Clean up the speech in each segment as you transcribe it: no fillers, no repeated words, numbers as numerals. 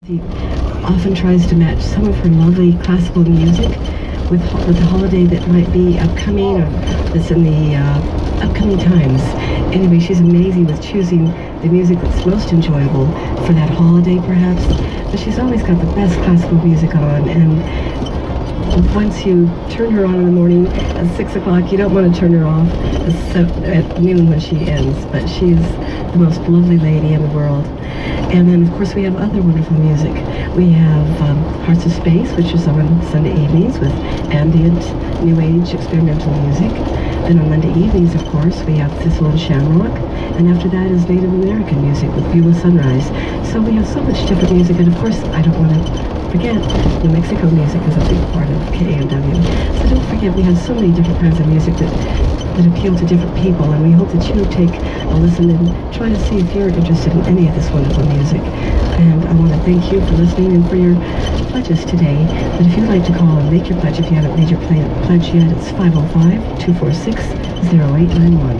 She often tries to match some of her lovely classical music with the holiday that might be upcoming or that's in the upcoming times. Anyway, she's amazing with choosing the music that's most enjoyable for that holiday, perhaps. But she's always got the best classical music on, and once you turn her on in the morning at 6 o'clock, you don't want to turn her off at noon when she ends. But she's the most lovely lady in the world. And then, of course, we have other wonderful music. We have Hearts of Space, which is on Sunday evenings with ambient, new age, experimental music. Then on Monday evenings, of course, we have Thistle and Shamrock. And after that is Native American music with Beulah Sunrise. So we have so much different music. And of course, I don't want to forget, New Mexico music is a big part of KANW. So don't forget, we have so many different kinds of music that appeal to different people, and we hope that you take a listen and try to see if you're interested in any of this wonderful music. And I want to thank you for listening and for your pledges today. But if you'd like to call and make your pledge, if you haven't made your pledge yet, it's 505-246-0891.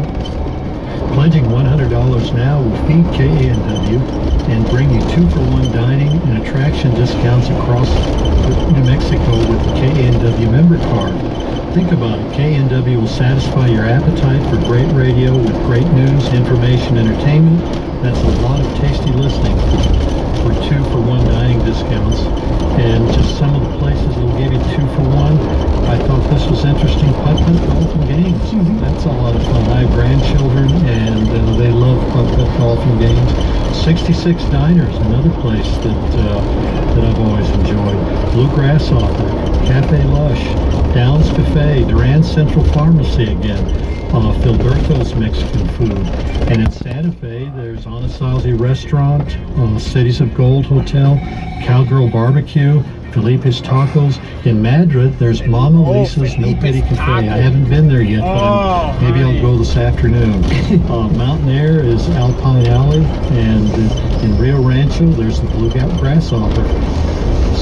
Pledging $100 now will feed KANW and bring you 2-for-1 dining and attraction discounts across New Mexico with the KANW member card. Think about it. KANW will satisfy your appetite for great radio with great news, information, entertainment. That's a lot of tasty listening for 2-for-1 dining discounts. And just some of the places that will give you 2-for-1. I thought this was interesting. Putt-putt golf and games. That's a lot of fun. I have grandchildren, and they love putt-putt golf and games. 66 Diners, another place that I've always enjoyed. Blue Grasshopper, Cafe Lush, Downs Cafe, Duran Central Pharmacy again, Filberto's Mexican Food. And in Santa Fe, there's Anasazi Restaurant, Cities of Gold Hotel, Cowgirl Barbecue, Felipe's Tacos. In Madrid, there's Mama Lisa's No Pity Cafe. I haven't been there yet, but maybe I'll go this afternoon. Mountain Air is Alpine Alley, and in Rio Rancho, there's the Blue Grasshopper.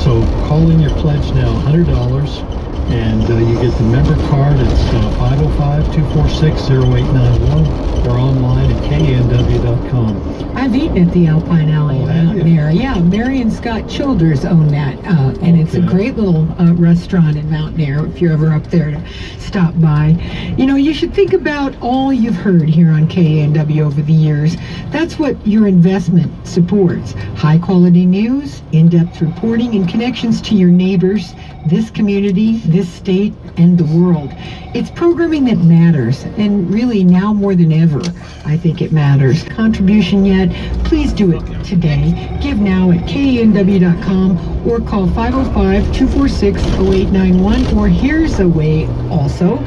So call in your pledge now, $100, and you get the member card. It's 505-246-0891 or online at KANW.com. I've eaten at the Alpine Alley in Mountain Air. Yeah, Mary and Scott Childers own that, and it's a great little restaurant in Mountain Air if you're ever up there to stop by. You know, you should think about all you've heard here on KANW over the years. That's what your investment supports. High quality news, in-depth reporting, and connections to your neighbors, this community, this state, and the world. It's programming that matters, and really now more than ever, I think it matters. Contribution yet? Please do it today. Give now at KANW.com or call 505-246-0891, or here's a way also,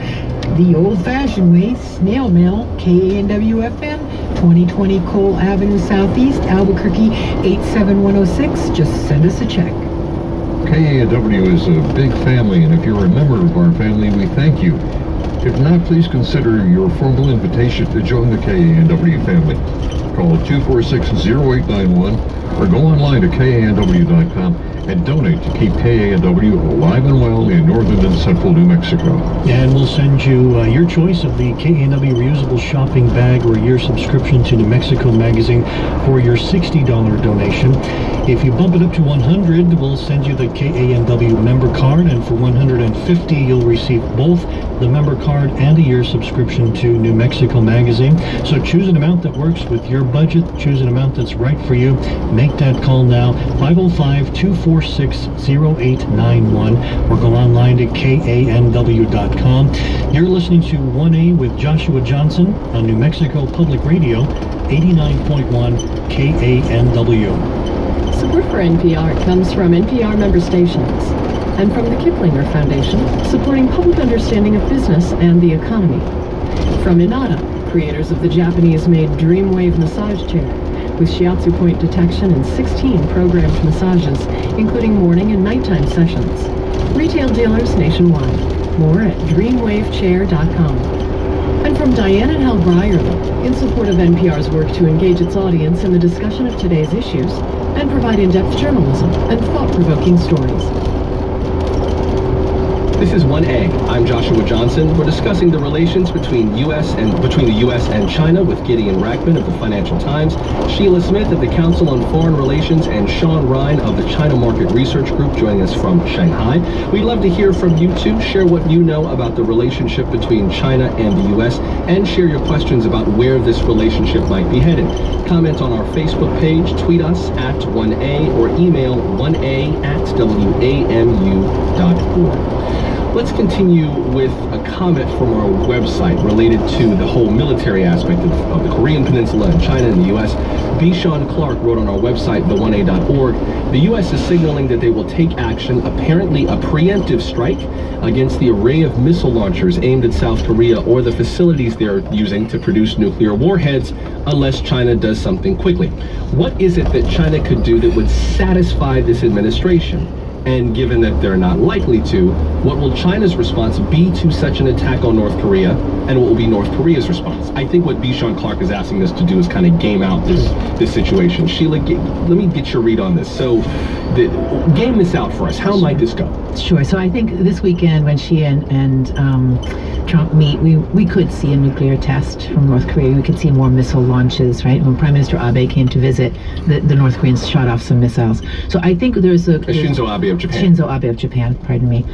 the old-fashioned way, snail mail, KANW-FM, 2020 Cole Avenue Southeast, Albuquerque, 87106. Just send us a check. KANW is a big family, and if you're a member of our family, we thank you. If not, please consider your formal invitation to join the KANW family. Call 246-0891 or go online to KANW.com and donate to keep KANW alive and well in northern and central New Mexico. And we'll send you your choice of the KANW reusable shopping bag or your subscription to New Mexico Magazine for your $60 donation. If you bump it up to $100, we'll send you the KANW member card, and for $150, you'll receive both the member card and a year subscription to New Mexico Magazine. So choose an amount that works with your budget. Choose an amount that's right for you. Make that call now, 505-246-0891, or go online to KANW.com. You're listening to 1A with Joshua Johnson on New Mexico Public Radio, 89.1 KANW. Support for NPR comes from NPR member stations and from the Kiplinger Foundation, supporting public understanding of business and the economy. From Inada, creators of the Japanese-made Dreamwave massage chair, with shiatsu point detection and 16 programmed massages, including morning and nighttime sessions. Retail dealers nationwide. More at dreamwavechair.com. And from Diane and Hal Brierly, in support of NPR's work to engage its audience in the discussion of today's issues and provide in-depth journalism and thought-provoking stories. This is 1A. I'm Joshua Johnson. We're discussing the relations between the U.S. and China with Gideon Rackman of the Financial Times, Sheila Smith of the Council on Foreign Relations, and Sean Ryan of the China Market Research Group joining us from Shanghai. We'd love to hear from you too. Share what you know about the relationship between China and the U.S. and share your questions about where this relationship might be headed. Comment on our Facebook page, tweet us at 1A, or email 1A@wamu.org. Let's continue with a comment from our website related to the whole military aspect of the Korean Peninsula and China and the U.S. Sean Clark wrote on our website, the1a.org, the U.S. is signaling that they will take action, apparently a preemptive strike, against the array of missile launchers aimed at South Korea or the facilities they're using to produce nuclear warheads, unless China does something quickly. What is it that China could do that would satisfy this administration? And given that they're not likely to, what will China's response be to such an attack on North Korea, and what will be North Korea's response? I think what Sean Clark is asking us to do is kind of game out this situation. Sheila, let me get your read on this. So, game this out for us. How might this go? Sure. So I think this weekend when Xi and Trump meet, we could see a nuclear test from North Korea. We could see more missile launches, right? When Prime Minister Abe came to visit, the North Koreans shot off some missiles. So I think there's Shinzo Abe of Japan. Shinzo Abe of Japan, pardon me.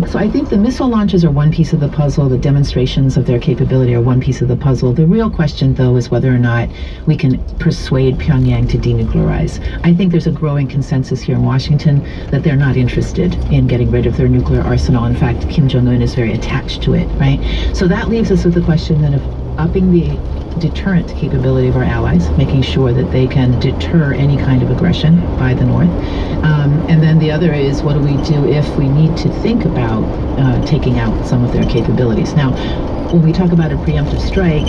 So I think the missile launches are one piece of the puzzle. The demonstrations of their capability are one piece of the puzzle. The real question, though, is whether or not we can persuade Pyongyang to denuclearize. I think there's a growing consensus here in Washington that they're not interested in getting rid of their nuclear arsenal. In fact, Kim Jong-un is very attached to it, right? So that leaves us with the question then of upping the deterrent capability of our allies, making sure that they can deter any kind of aggression by the North. And then the other is, what do we do if we need to think about taking out some of their capabilities? Now, when we talk about a preemptive strike,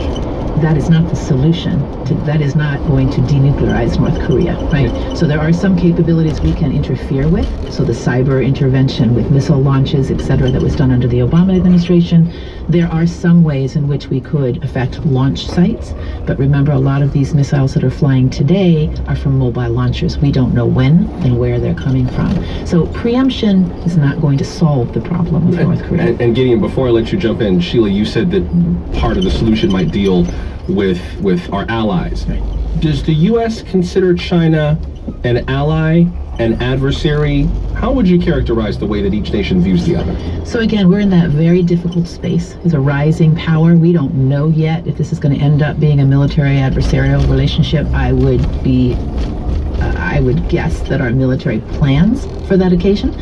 that is not the solution. That is not going to denuclearize North Korea, right? So there are some capabilities we can interfere with. So the cyber intervention with missile launches, etc., that was done under the Obama administration. There are some ways in which we could affect launch sites. But remember, a lot of these missiles that are flying today are from mobile launchers. We don't know when and where they're coming from. So preemption is not going to solve the problem of North Korea. And Gideon, before I let you jump in, Sheila, you said that part of the solution might deal with our allies. Right. Does the U.S. consider China an ally, an adversary? How would you characterize the way that each nation views the other? So again, we're in that very difficult space. There's a rising power. We don't know yet if this is going to end up being a military adversarial relationship. I would guess that our military plans for that occasion,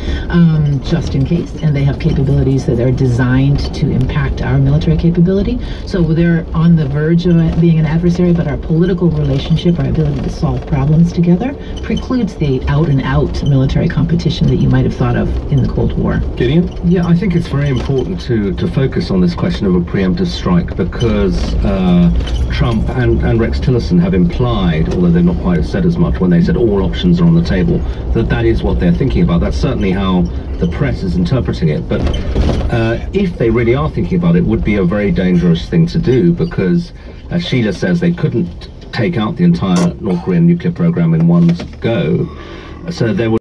just in case, and they have capabilities that are designed to impact our military capability. So they're on the verge of being an adversary, but our political relationship, our ability to solve problems together, precludes the out-and-out military competition that you might have thought of in the Cold War. Gideon? Yeah, I think it's very important to focus on this question of a preemptive strike, because Trump and Rex Tillerson have implied, although they've not quite said as much when they said all options are on the table, that is what they're thinking about. That's certainly how the press is interpreting it. But if they really are thinking about it, would be a very dangerous thing to do, because as Sheila says, they couldn't take out the entire North Korean nuclear program in one go. So there would